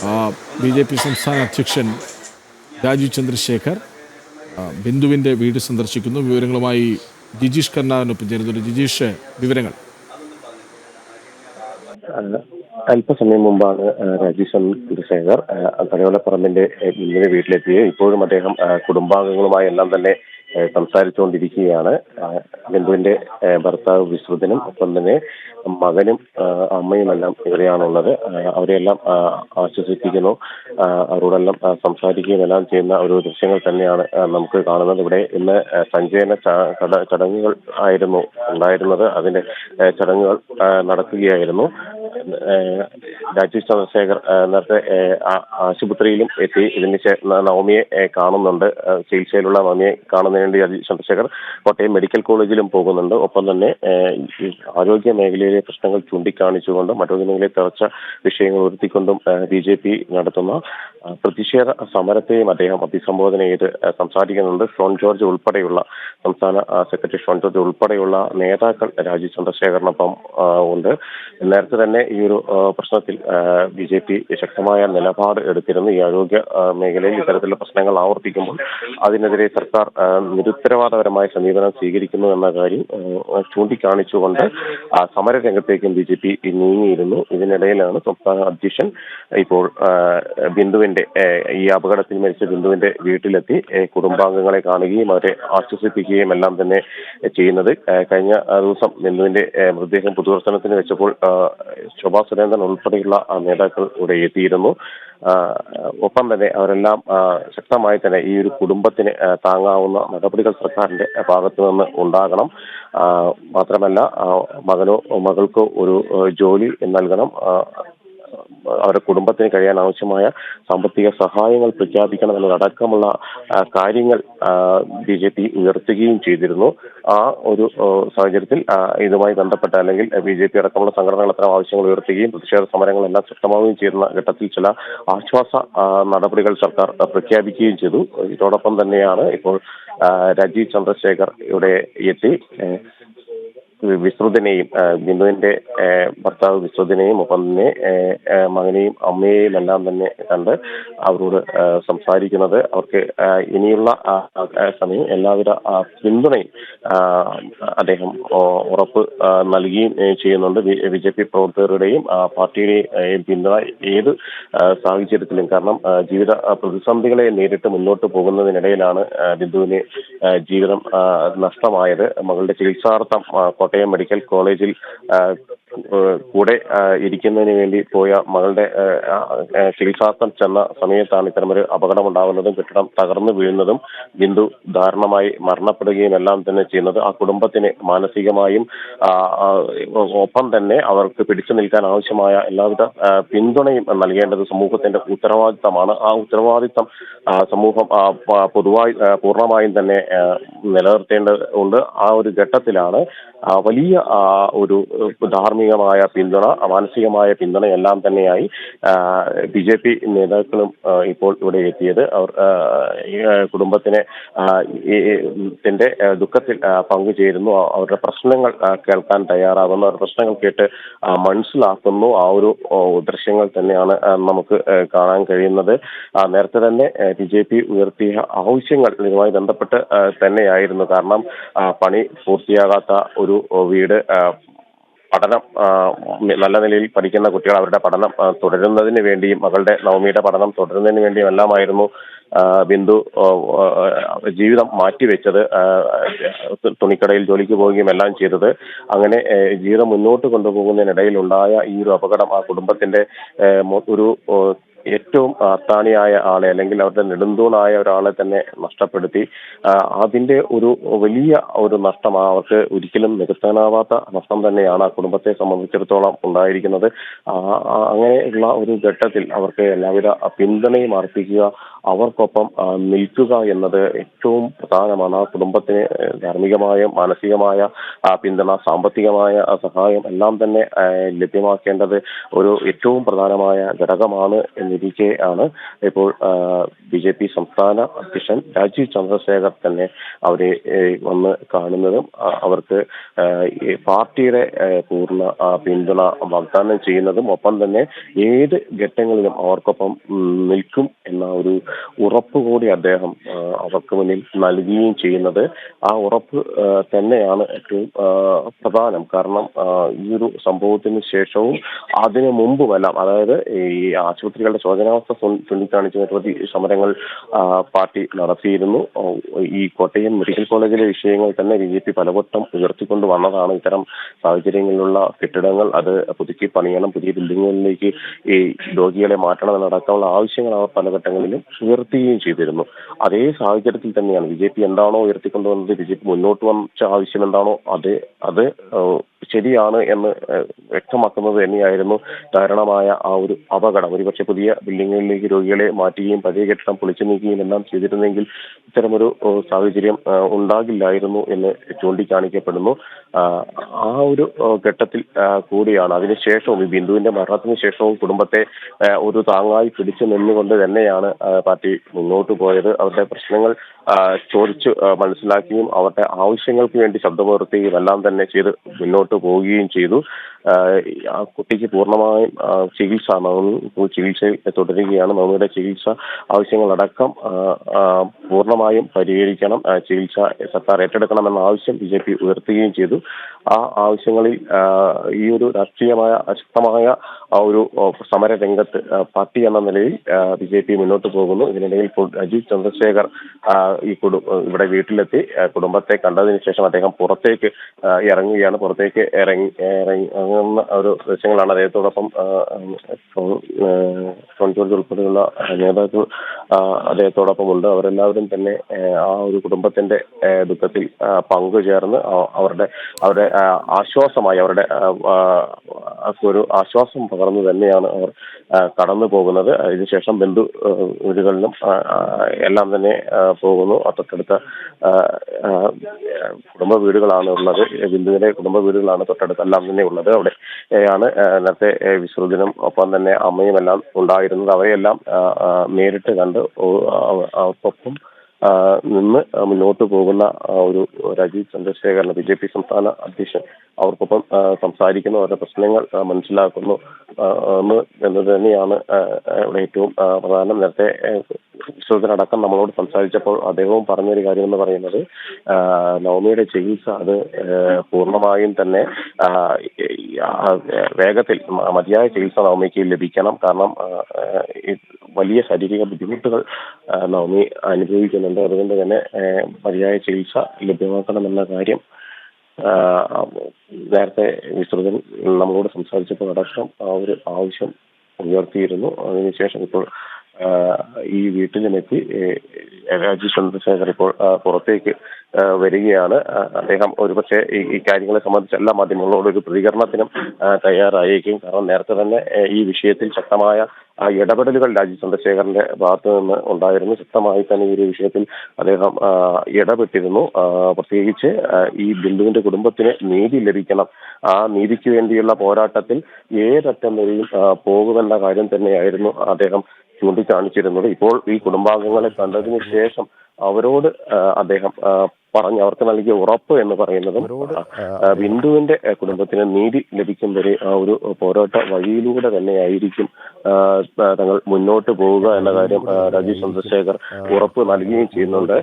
B J P സംസ്ഥാന അധ്യക്ഷൻ രാജീവ് ചന്ദ്രശേഖർ ബിന്ദുവിൻ്റെ വീട് സന്ദർശിക്കുന്നു. വിവരങ്ങളുമായി ജിജീഷ് കർണാടനൊപ്പം ചേരുന്നുണ്ട്. ജിജീഷ്, വിവരങ്ങൾ. അല്പസമയം മുമ്പാണ് രാജീവ് ചന്ദ്രശേഖർ തലയോലപ്പറമ്പിന്റെ വീട്ടിലെത്തിയത്. ഇപ്പോഴും അദ്ദേഹം കുടുംബാംഗങ്ങളുമായി എല്ലാം തന്നെ സംസാരിച്ചുകൊണ്ടിരിക്കുകയാണ്. ബിന്ദുവിന്റെ ഭർത്താവ് വിശ്രുതനും ഒപ്പം തന്നെ മകനും അമ്മയുമെല്ലാം ഇവിടെയാണുള്ളത്. അവരെല്ലാം ആശ്വസിപ്പിക്കുന്നു, അവരോടെല്ലാം സംസാരിക്കുകയും എല്ലാം ചെയ്യുന്ന ഒരു ദൃശ്യങ്ങൾ തന്നെയാണ് നമുക്ക് കാണുന്നത്. ഇവിടെ ഇന്ന് സഞ്ചയന ചടങ്ങുകൾ ആയിരുന്നു ഉണ്ടായിരുന്നത്. അതിന്റെ ചടങ്ങുകൾ നടക്കുകയായിരുന്നു. രാജീവ് ചന്ദ്രശേഖർ നേരത്തെ ആശുപത്രിയിലും എത്തി. ഇതിന് നവമിയെ കാണുന്നുണ്ട്. ചികിത്സയിലുള്ള നവമിയെ കാണുന്നതിന് വേണ്ടി രാജീവ് ചന്ദ്രശേഖർ കോട്ടയം മെഡിക്കൽ കോളേജിലും പോകുന്നുണ്ട്. ഒപ്പം തന്നെ ആരോഗ്യ മേഖലയിലെ പ്രശ്നങ്ങൾ ചൂണ്ടിക്കാണിച്ചുകൊണ്ടും ആരോഗ്യ മേഖലയെ തറച്ച വിഷയങ്ങൾ ഉയർത്തിക്കൊണ്ടും BJP നടത്തുന്ന പ്രതിഷേധ സമരത്തെയും അദ്ദേഹം അഭിസംബോധന ചെയ്ത് സംസാരിക്കുന്നുണ്ട്. ഷോൺ ജോർജ് ഉൾപ്പെടെയുള്ള സംസ്ഥാന സെക്രട്ടറി ഷോൺ ജോർജ് ഉൾപ്പെടെയുള്ള നേതാക്കൾ രാജീവ് ചന്ദ്രശേഖറിനൊപ്പം ഉണ്ട്. നേരത്തെ തന്നെ ഈ ഒരു പ്രശ്നത്തിൽ BJP ശക്തമായ നിലപാട് എടുത്തിരുന്നു. ഈ ആരോഗ്യ മേഖലയിൽ ഇത്തരത്തിലുള്ള പ്രശ്നങ്ങൾ ആവർത്തിക്കുമ്പോൾ അതിനെതിരെ സർക്കാർ നിരുത്തരവാദപരമായ സമീപനം സ്വീകരിക്കുന്നു എന്ന കാര്യം ചൂണ്ടിക്കാണിച്ചുകൊണ്ട് സമരരംഗത്തേക്കും BJP നീങ്ങിയിരുന്നു. ഇതിനിടയിലാണ് സംസ്ഥാന അധ്യക്ഷൻ ഇപ്പോൾ ബിന്ദുവിന്റെ ഈ അപകടത്തിൽ മരിച്ച ബിന്ദുവിന്റെ വീട്ടിലെത്തി കുടുംബാംഗങ്ങളെ കാണുകയും അവരെ ആശ്വസിപ്പിക്കുകയും എല്ലാം തന്നെ ചെയ്യുന്നത്. കഴിഞ്ഞ ദിവസം ബിന്ദുവിന്റെ മൃതദേഹം പൊതുദർശനത്തിന് വെച്ചപ്പോൾ ശോഭാ സുരേന്ദ്രൻ ഉൾപ്പെടെയുള്ള നേതാക്കൾ ഇവിടെ എത്തിയിരുന്നു. ഒപ്പം തന്നെ അവരെല്ലാം ശക്തമായി തന്നെ ഈ ഒരു കുടുംബത്തിന് താങ്ങാവുന്ന നടപടികൾ സർക്കാരിന്റെ ഭാഗത്തു നിന്ന് ഉണ്ടാകണം. മാത്രമല്ല മകനോ മകൾക്കോ ഒരു ജോലി നൽകണം. അവരുടെ കുടുംബത്തിന് കഴിയാൻ ആവശ്യമായ സാമ്പത്തിക സഹായങ്ങൾ പ്രഖ്യാപിക്കണം എന്നതടക്കമുള്ള കാര്യങ്ങൾ BJP ഉയർത്തുകയും ചെയ്തിരുന്നു. ആ ഒരു സാഹചര്യത്തിൽ ഇതുമായി ബന്ധപ്പെട്ട അല്ലെങ്കിൽ BJP അടക്കമുള്ള സംഘടനകൾ അത്തരം ആവശ്യങ്ങൾ ഉയർത്തുകയും പ്രതിഷേധ സമരങ്ങളെല്ലാം ശക്തമാവുകയും ചെയ്യുന്ന ഘട്ടത്തിൽ ചില ആശ്വാസ നടപടികൾ സർക്കാർ പ്രഖ്യാപിക്കുകയും ചെയ്തു. ഇതോടൊപ്പം തന്നെയാണ് ഇപ്പോൾ രാജീവ് ചന്ദ്രശേഖർ ഇവിടെ എത്തി വിശ്രുതനെയും ബിന്ദുവിന്റെ ഭർത്താവ് വിശ്രുതനെയും ഒപ്പം തന്നെ മകനെയും അമ്മയെയും എല്ലാം തന്നെ കണ്ട് അവരോട് സംസാരിക്കുന്നത്. അവർക്ക് ഇനിയുള്ള സമയം എല്ലാവിധ പിന്തുണയും അദ്ദേഹം ഉറപ്പ് നൽകുകയും ചെയ്യുന്നുണ്ട്. BJP പ്രവർത്തകരുടെയും പാർട്ടിയുടെയും പിന്തുണ ഏത് സാഹചര്യത്തിലും, കാരണം ജീവിത പ്രതിസന്ധികളെ നേരിട്ട് മുന്നോട്ട് പോകുന്നതിനിടയിലാണ് ബിന്ദുവിന് ജീവിതം നഷ്ടമായത്. മകളുടെ ചികിത്സാർത്ഥം കോട്ടയം മെഡിക്കൽ കോളേജിൽ കൂടെ ഇരിക്കുന്നതിന് വേണ്ടി പോയ മകളുടെ ചികിത്സാർത്ഥം ചെന്ന സമയത്താണ് ഇത്തരമൊരു അപകടമുണ്ടാകുന്നതും കെട്ടിടം തകർന്നു വീഴുന്നതും ബിന്ദു ദാരുണമായി മരണപ്പെടുകയും എല്ലാം തന്നെ ചെയ്യുന്നത്. ആ കുടുംബത്തിന് മാനസികമായും ഒപ്പം തന്നെ അവർക്ക് പിടിച്ചു നിൽക്കാൻ ആവശ്യമായ എല്ലാവിധ പിന്തുണയും നൽകേണ്ടത് സമൂഹത്തിന്റെ ഉത്തരവാദിത്തമാണ്. ആ ഉത്തരവാദിത്തം സമൂഹം പൊതുവായി പൂർണ്ണമായും തന്നെ നിലനിർത്തേണ്ടതുണ്ട്. ആ ഒരു ഘട്ടത്തിലാണ് വലിയ ഒരു ധാർമ്മികമായ പിന്തുണ, മാനസികമായ പിന്തുണ എല്ലാം തന്നെയായി BJP നേതാക്കളും ഇപ്പോൾ ഇവിടെ എത്തിയത്. അവർ കുടുംബത്തിന് ദുഃഖത്തിൽ പങ്കുചേരുന്നു. അവരുടെ പ്രശ്നങ്ങൾ കേൾക്കാൻ തയ്യാറാകുന്നു. അവരുടെ പ്രശ്നങ്ങൾ കേട്ട് മനസ്സിലാക്കുന്നു. ആ ഒരു ദൃശ്യങ്ങൾ തന്നെയാണ് നമുക്ക് കാണാൻ കഴിയുന്നത്. നേരത്തെ തന്നെ BJP ഉയർത്തിയ ആവശ്യങ്ങൾ ഇതുമായി ബന്ധപ്പെട്ട് തന്നെയായിരുന്നു. കാരണം പണി പൂർത്തിയാകാത്ത ഒരു വീട്, പഠനം നല്ല നിലയിൽ പഠിക്കുന്ന കുട്ടികൾ അവരുടെ പഠനം തുടരുന്നതിന് വേണ്ടിയും മകളുടെ നവമിയുടെ പഠനം തുടരുന്നതിന് വേണ്ടിയും എല്ലാമായിരുന്നു ബിന്ദു ജീവിതം മാറ്റിവെച്ചത്. തുണിക്കടയിൽ ജോലിക്ക് പോവുകയും എല്ലാം ചെയ്തത്. അങ്ങനെ ജീവിതം മുന്നോട്ട് കൊണ്ടുപോകുന്നതിനിടയിൽ ഉണ്ടായ ഈ ഒരു അപകടം ആ കുടുംബത്തിന്റെ ഒരു ഏറ്റവും അത്താണിയായ ആളെ അല്ലെങ്കിൽ അവരുടെ നെടുന്തൂണായ ഒരാളെ തന്നെ നഷ്ടപ്പെടുത്തി. അതിന്റെ ഒരു വലിയ ഒരു നഷ്ടം, അവർക്ക് ഒരിക്കലും നികത്താനാവാത്ത നഷ്ടം തന്നെയാണ് ആ കുടുംബത്തെ സംബന്ധിച്ചിടത്തോളം ഉണ്ടായിരിക്കുന്നത്. അങ്ങനെയുള്ള ഒരു ഘട്ടത്തിൽ അവർക്ക് എല്ലാവിധ പിന്തുണയും അർപ്പിക്കുക, അവർക്കൊപ്പം നിൽക്കുക എന്നത് ഏറ്റവും പ്രധാനമാണ്. ആ കുടുംബത്തിന് ധാർമ്മികമായ മാനസികമായ പിന്തുണ, സാമ്പത്തികമായ സഹായം എല്ലാം തന്നെ ലഭ്യമാക്കേണ്ടത് ഒരു ഏറ്റവും പ്രധാനമായ ഘടകമാണ് എന്ന് ഇരിക്കെ ആണ് ഇപ്പോൾ BJP സംസ്ഥാന അധ്യക്ഷൻ രാജീവ് ചന്ദ്രശേഖർ തന്നെ അവരെ വന്ന് കാണുന്നതും അവർക്ക് പാർട്ടിയുടെ പൂർണ്ണ പിന്തുണ വാഗ്ദാനം ചെയ്യുന്നതും ഒപ്പം തന്നെ ഏത് ഘട്ടങ്ങളിലും അവർക്കൊപ്പം നിൽക്കും എന്ന ഒരു ഉറപ്പ് കൂടി അദ്ദേഹം അവർക്ക് മുന്നിൽ നൽകുകയും ചെയ്യുന്നത്. ആ ഉറപ്പ് തന്നെയാണ് ഏറ്റവും പ്രധാനം. കാരണം ഈ ഒരു സംഭവത്തിന് ശേഷവും അതിനു മുമ്പുമെല്ലാം, അതായത് ഈ ആശുപത്രികളുടെ ശോചനാവസ്ഥ ചൂണ്ടിക്കാണിച്ച് നിരവധി സമരങ്ങൾ പാർട്ടി നടത്തിയിരുന്നു. ഈ കോട്ടയം മെഡിക്കൽ കോളേജിലെ വിഷയങ്ങൾ തന്നെ BJP പലവട്ടം ഉയർത്തിക്കൊണ്ട് വന്നതാണ്. ഇത്തരം സാഹചര്യങ്ങളിലുള്ള കെട്ടിടങ്ങൾ അത് പുതുക്കി പണിയണം, പുതിയ ബിൽഡിങ്ങുകളിലേക്ക് ഈ രോഗികളെ മാറ്റണമെന്നടക്കമുള്ള ആവശ്യങ്ങൾ അവർ പലഘട്ടങ്ങളിലും ഉയർത്തുകയും ചെയ്തിരുന്നു. അതേ സാഹചര്യത്തിൽ തന്നെയാണ് BJP എന്താണോ ഉയർത്തിക്കൊണ്ടുവന്നത്, BJP മുന്നോട്ട് വച്ച ആവശ്യം എന്താണോ അത് ശരിയാണ് എന്ന് വ്യക്തമാക്കുന്നത് തന്നെയായിരുന്നു കാരണമായ ആ ഒരു അപകടം. ഒരുപക്ഷെ പുതിയ ബിൽഡിങ്ങുകളിലേക്ക് രോഗികളെ മാറ്റുകയും പഴയ കെട്ടിടം പൊളിച്ചു നീക്കുകയും എല്ലാം ചെയ്തിരുന്നെങ്കിൽ ഇത്തരമൊരു സാഹചര്യം ഉണ്ടാകില്ലായിരുന്നു എന്ന് ചൂണ്ടിക്കാണിക്കപ്പെടുന്നു. ആ ഒരു ഘട്ടത്തിൽ കൂടിയാണ് അതിനുശേഷവും ഈ ബിന്ദുവിന്റെ മരണത്തിന് ശേഷവും കുടുംബത്തെ ഒരു താങ്ങായി പിടിച്ചു നിന്നുകൊണ്ട് തന്നെയാണ് പാർട്ടി മുന്നോട്ട് പോയത്. അവരുടെ പ്രശ്നങ്ങൾ ചോദിച്ച് മനസ്സിലാക്കുകയും അവരുടെ ആവശ്യങ്ങൾക്ക് വേണ്ടി ശബ്ദമുയർത്തുകയും എല്ലാം തന്നെ ചെയ്ത് മുന്നോട്ട് പോവുകയും ചെയ്തു. ആ കുട്ടിക്ക് പൂർണ്ണമായും ചികിത്സ ചികിത്സയിൽ തുടരുകയാണ്. നവമിയുടെ ചികിത്സ ആവശ്യങ്ങളടക്കം പൂർണ്ണമായും പരിഹരിക്കണം, ചികിത്സ സർക്കാർ ഏറ്റെടുക്കണമെന്ന ആവശ്യം BJP ഉയർത്തുകയും ചെയ്തു. ആ ആവശ്യങ്ങളിൽ ഈ ഒരു രാഷ്ട്രീയമായ ശക്തമായ ആ ഒരു സമര രംഗത്ത് പാർട്ടി എന്ന നിലയിൽ BJP മുന്നോട്ട് പോകുന്നു. ഇതിനിടയിൽ രാജീവ് ചന്ദ്രശേഖർ ഇവിടെ വീട്ടിലെത്തി കുടുംബത്തെ കണ്ടതിന് ശേഷം അദ്ദേഹം പുറത്തേക്ക് ഇറങ്ങുകയാണ്. പുറത്തേക്ക് ഇറങ്ങുന്ന ഒരു ദൃശ്യങ്ങളാണ്. അദ്ദേഹത്തോടൊപ്പം ജോർജ് ഉൾപ്പെടെയുള്ള നേതാക്കൾ അദ്ദേഹത്തോടൊപ്പം ഉണ്ട്. അവരെല്ലാവരും തന്നെ ആ ഒരു കുടുംബത്തിന്റെ ദുഃഖത്തിൽ പങ്കുചേർന്ന് അവരുടെ ആശ്വാസമായി, അവരുടെ ഒരു ആശ്വാസം പകർന്നു തന്നെയാണ് അവർ കടന്നു പോകുന്നത്. അതിനുശേഷം ബന്ധു വീടുകളിലും എല്ലാം തന്നെ പോകുന്നു. തൊട്ടടുത്ത കുടുംബ വീടുകളാണ് ഉള്ളത്. ബിന്ദുവിന്റെ കുടുംബ വീടുകളാണ് തൊട്ടടുത്തെല്ലാം തന്നെ ഉള്ളത്. അവിടെയാണ് നേരത്തെ വിസർജനം ഒപ്പം തന്നെ അമ്മയും എല്ലാം ഉണ്ടായിരുന്നത്. അവരെല്ലാം നേരിട്ട് കണ്ട് അവർക്കൊപ്പം നിന്ന് മുന്നോട്ട് പോകുന്ന ഒരു രാജീവ് ചന്ദ്രശേഖരൻ BJP സംസ്ഥാന അധ്യക്ഷൻ അവർക്കൊപ്പം സംസാരിക്കുന്നു, അവരുടെ പ്രശ്നങ്ങൾ മനസ്സിലാക്കുന്നു എന്നത് തന്നെയാണ് ഇവിടെ ഏറ്റവും പ്രധാനം. നേരത്തെ വിശ്വത്തിനടക്കം നമ്മളോട് സംസാരിച്ചപ്പോൾ അദ്ദേഹവും പറഞ്ഞൊരു കാര്യം എന്ന് പറയുന്നത് നവമിയുടെ ചികിത്സ അത് പൂർണ്ണമായും തന്നെ വേഗത്തിൽ മതിയായ ചികിത്സ നവമിക്ക് ലഭിക്കണം. കാരണം വലിയ ശാരീരിക ബുദ്ധിമുട്ടുകൾ നവമി അനുഭവിക്കുന്നുണ്ട്. അതുകൊണ്ട് തന്നെ മതിയായ ചികിത്സ ലഭ്യമാക്കണമെന്ന കാര്യം നേരത്തെ വിസ്തൃതൻ നമ്മളോട് സംസാരിച്ചപ്പോൾ അടക്കം ആ ഒരു ആവശ്യം ഉയർത്തിയിരുന്നു. അതിനുശേഷം ഇപ്പോൾ ഈ വീട്ടിലുമെത്തി രാജീവ് ചന്ദ്രശേഖർ ഇപ്പോൾ പുറത്തേക്ക് വരികയാണ്. അദ്ദേഹം ഒരുപക്ഷെ ഈ കാര്യങ്ങളെ സംബന്ധിച്ച് എല്ലാ മാധ്യമങ്ങളോട് ഒരു പ്രതികരണത്തിനും തയ്യാറായേക്കും. കാരണം നേരത്തെ തന്നെ ഈ വിഷയത്തിൽ ശക്തമായ ഇടപെടലുകൾ രാജീവ് ചന്ദ്രശേഖറിന്റെ ഭാഗത്തു നിന്ന് ഉണ്ടായിരുന്നു. ശക്തമായി തന്നെ ഈ ഒരു വിഷയത്തിൽ അദ്ദേഹം ഇടപെട്ടിരുന്നു. പ്രത്യേകിച്ച് ഈ ബിന്ദുവിന്റെ കുടുംബത്തിന് നീതി ലഭിക്കണം, ആ നീതിക്ക് വേണ്ടിയുള്ള പോരാട്ടത്തിൽ ഏതറ്റം വരെയും പോകുമെന്ന കാര്യം തന്നെയായിരുന്നു അദ്ദേഹം ചൂണ്ടിക്കാണിച്ചിരുന്നത്. ഇപ്പോൾ ഈ കുടുംബാംഗങ്ങളെ കണ്ടതിന് ശേഷം അവരോട് അദ്ദേഹം പറഞ്ഞ് അവർക്ക് നൽകിയ ഉറപ്പ് എന്ന് പറയുന്നതും ബിന്ദുവിന്റെ കുടുംബത്തിന് നീതി ലഭിക്കും വരെ ആ ഒരു പോരാട്ട വഴിയിലൂടെ തന്നെയായിരിക്കും തങ്ങൾ മുന്നോട്ട് പോവുക എന്ന കാര്യം രാജീവ് ചന്ദ്രശേഖർ ഉറപ്പ് നൽകുകയും ചെയ്യുന്നുണ്ട്.